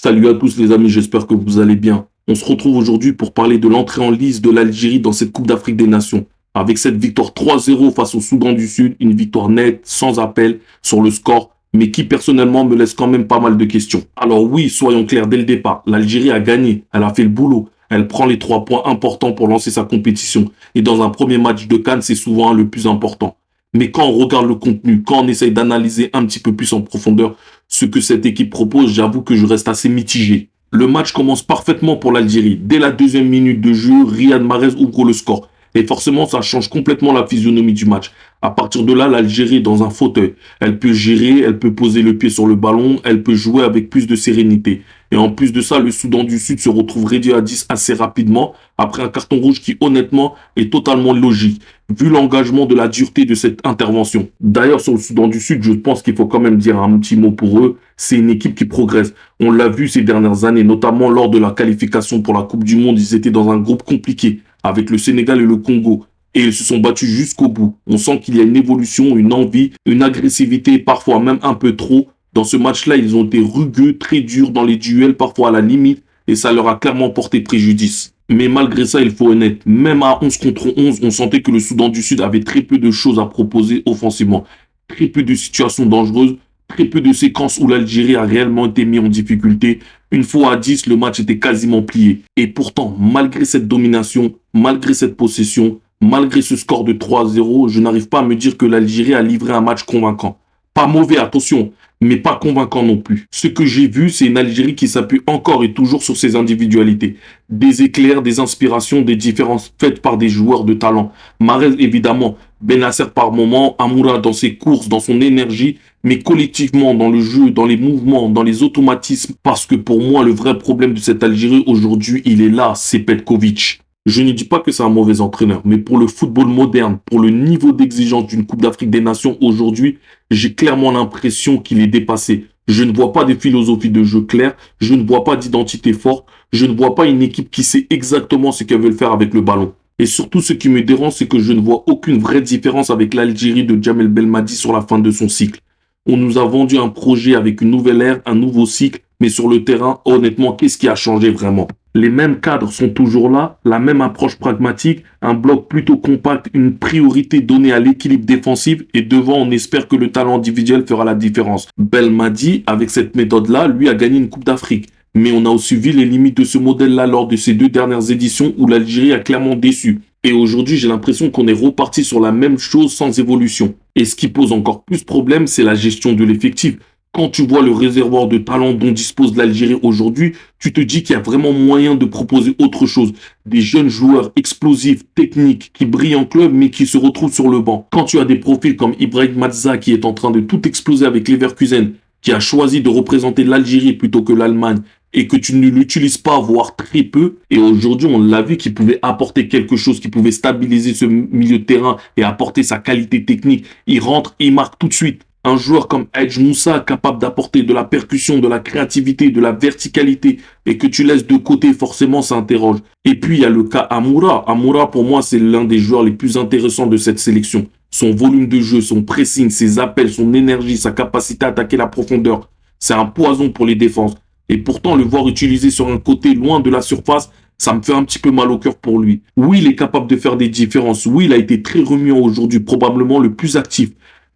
Salut à tous les amis, j'espère que vous allez bien. On se retrouve aujourd'hui pour parler de l'entrée en lice de l'Algérie dans cette Coupe d'Afrique des Nations. Avec cette victoire 3-0 face au Soudan du Sud, une victoire nette, sans appel sur le score, mais qui personnellement me laisse quand même pas mal de questions. Alors oui, soyons clairs dès le départ, l'Algérie a gagné, elle a fait le boulot, elle prend les 3 points importants pour lancer sa compétition. Et dans un premier match de CAN, c'est souvent le plus important. Mais quand on regarde le contenu, quand on essaye d'analyser un petit peu plus en profondeur ce que cette équipe propose, j'avoue que je reste assez mitigé. Le match commence parfaitement pour l'Algérie. Dès la deuxième minute de jeu, Riyad Mahrez ouvre le score. Et forcément, ça change complètement la physionomie du match. À partir de là, l'Algérie est dans un fauteuil. Elle peut gérer, elle peut poser le pied sur le ballon, elle peut jouer avec plus de sérénité. Et en plus de ça, le Soudan du Sud se retrouve réduit à 10 assez rapidement, après un carton rouge qui, honnêtement, est totalement logique, vu l'engagement de la dureté de cette intervention. D'ailleurs, sur le Soudan du Sud, je pense qu'il faut quand même dire un petit mot pour eux. C'est une équipe qui progresse. On l'a vu ces dernières années, notamment lors de la qualification pour la Coupe du Monde. Ils étaient dans un groupe compliqué, avec le Sénégal et le Congo. Et ils se sont battus jusqu'au bout. On sent qu'il y a une évolution, une envie, une agressivité, parfois même un peu trop. Dans ce match-là, ils ont été rugueux, très durs dans les duels, parfois à la limite, et ça leur a clairement porté préjudice. Mais malgré ça, il faut être honnête, même à 11 contre 11, on sentait que le Soudan du Sud avait très peu de choses à proposer offensivement. Très peu de situations dangereuses, très peu de séquences où l'Algérie a réellement été mise en difficulté. Une fois à 10, le match était quasiment plié. Et pourtant, malgré cette domination, malgré cette possession, malgré ce score de 3-0, je n'arrive pas à me dire que l'Algérie a livré un match convaincant. Pas mauvais, attention, mais pas convaincant non plus. Ce que j'ai vu, c'est une Algérie qui s'appuie encore et toujours sur ses individualités. Des éclairs, des inspirations, des différences faites par des joueurs de talent. Mahrez, évidemment, Benasser par moment, Amoura dans ses courses, dans son énergie, mais collectivement dans le jeu, dans les mouvements, dans les automatismes. Parce que pour moi, le vrai problème de cette Algérie aujourd'hui, il est là, c'est Petkovic. Je ne dis pas que c'est un mauvais entraîneur, mais pour le football moderne, pour le niveau d'exigence d'une Coupe d'Afrique des Nations aujourd'hui, j'ai clairement l'impression qu'il est dépassé. Je ne vois pas de philosophie de jeu claire, je ne vois pas d'identité forte, je ne vois pas une équipe qui sait exactement ce qu'elle veut faire avec le ballon. Et surtout, ce qui me dérange, c'est que je ne vois aucune vraie différence avec l'Algérie de Djamel Belmadi sur la fin de son cycle. On nous a vendu un projet avec une nouvelle ère, un nouveau cycle, mais sur le terrain, honnêtement, qu'est-ce qui a changé vraiment? Les mêmes cadres sont toujours là, la même approche pragmatique, un bloc plutôt compact, une priorité donnée à l'équilibre défensif et devant on espère que le talent individuel fera la différence. Belmadi, avec cette méthode-là, lui a gagné une Coupe d'Afrique. Mais on a aussi vu les limites de ce modèle-là lors de ces 2 dernières éditions où l'Algérie a clairement déçu. Et aujourd'hui, j'ai l'impression qu'on est reparti sur la même chose sans évolution. Et ce qui pose encore plus problème, c'est la gestion de l'effectif. Quand tu vois le réservoir de talent dont dispose l'Algérie aujourd'hui, tu te dis qu'il y a vraiment moyen de proposer autre chose. Des jeunes joueurs explosifs, techniques, qui brillent en club mais qui se retrouvent sur le banc. Quand tu as des profils comme Ibrahim Mazza qui est en train de tout exploser avec Leverkusen, qui a choisi de représenter l'Algérie plutôt que l'Allemagne, et que tu ne l'utilises pas, voire très peu, et aujourd'hui on l'a vu qu'il pouvait apporter quelque chose, qui pouvait stabiliser ce milieu de terrain et apporter sa qualité technique, il rentre, il marque tout de suite. Un joueur comme Hadj Moussa, capable d'apporter de la percussion, de la créativité, de la verticalité, et que tu laisses de côté, forcément, ça interroge. Et puis, il y a le cas Amoura. Amoura, pour moi, c'est l'un des joueurs les plus intéressants de cette sélection. Son volume de jeu, son pressing, ses appels, son énergie, sa capacité à attaquer la profondeur. C'est un poison pour les défenses. Et pourtant, le voir utilisé sur un côté loin de la surface, ça me fait un petit peu mal au cœur pour lui. Oui, il est capable de faire des différences. Oui, il a été très remuant aujourd'hui, probablement le plus actif.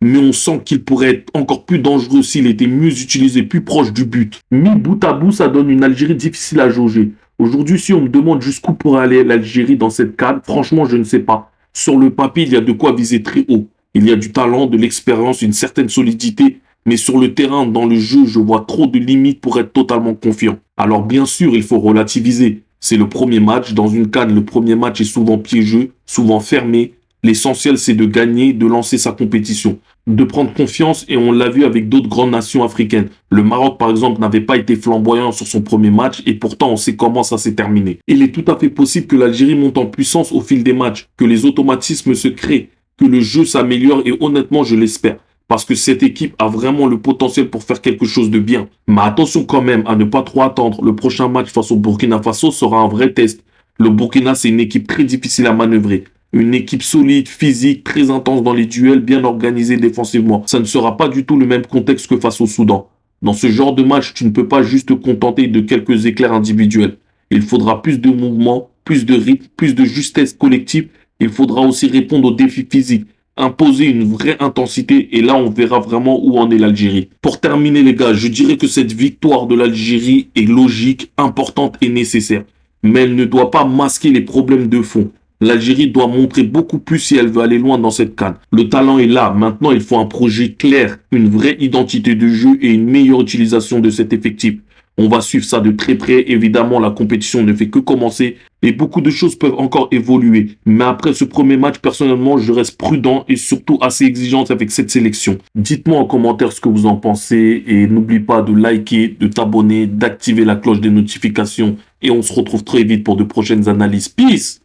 Mais on sent qu'il pourrait être encore plus dangereux s'il était mieux utilisé, plus proche du but. Mis bout à bout, ça donne une Algérie difficile à jauger. Aujourd'hui, si on me demande jusqu'où pourrait aller l'Algérie dans cette cadre, franchement, je ne sais pas. Sur le papier, il y a de quoi viser très haut. Il y a du talent, de l'expérience, une certaine solidité. Mais sur le terrain, dans le jeu, je vois trop de limites pour être totalement confiant. Alors bien sûr, il faut relativiser. C'est le premier match. Dans une cadre, le premier match est souvent piégeux, souvent fermé. L'essentiel, c'est de gagner, de lancer sa compétition, de prendre confiance et on l'a vu avec d'autres grandes nations africaines. Le Maroc, par exemple, n'avait pas été flamboyant sur son premier match et pourtant on sait comment ça s'est terminé. Il est tout à fait possible que l'Algérie monte en puissance au fil des matchs, que les automatismes se créent, que le jeu s'améliore et honnêtement, je l'espère. Parce que cette équipe a vraiment le potentiel pour faire quelque chose de bien. Mais attention quand même à ne pas trop attendre. Le prochain match face au Burkina Faso sera un vrai test. Le Burkina, c'est une équipe très difficile à manœuvrer. Une équipe solide, physique, très intense dans les duels, bien organisée défensivement. Ça ne sera pas du tout le même contexte que face au Soudan. Dans ce genre de match, tu ne peux pas juste te contenter de quelques éclairs individuels. Il faudra plus de mouvement, plus de rythme, plus de justesse collective. Il faudra aussi répondre aux défis physiques, imposer une vraie intensité et là on verra vraiment où en est l'Algérie. Pour terminer les gars, je dirais que cette victoire de l'Algérie est logique, importante et nécessaire. Mais elle ne doit pas masquer les problèmes de fond. L'Algérie doit montrer beaucoup plus si elle veut aller loin dans cette CAN. Le talent est là, maintenant il faut un projet clair, une vraie identité de jeu et une meilleure utilisation de cet effectif. On va suivre ça de très près. Évidemment, la compétition ne fait que commencer et beaucoup de choses peuvent encore évoluer. Mais après ce premier match, personnellement, je reste prudent et surtout assez exigeant avec cette sélection. Dites-moi en commentaire ce que vous en pensez et n'oublie pas de liker, de t'abonner, d'activer la cloche des notifications et on se retrouve très vite pour de prochaines analyses. Peace!